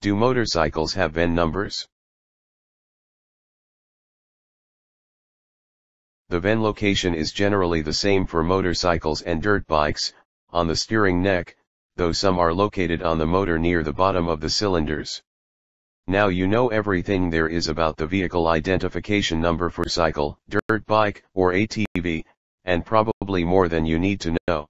Do motorcycles have VIN numbers? The VIN location is generally the same for motorcycles and dirt bikes, on the steering neck, though some are located on the motor near the bottom of the cylinders. Now you know everything there is about the vehicle identification number for cycle, dirt bike, or ATV, and probably more than you need to know.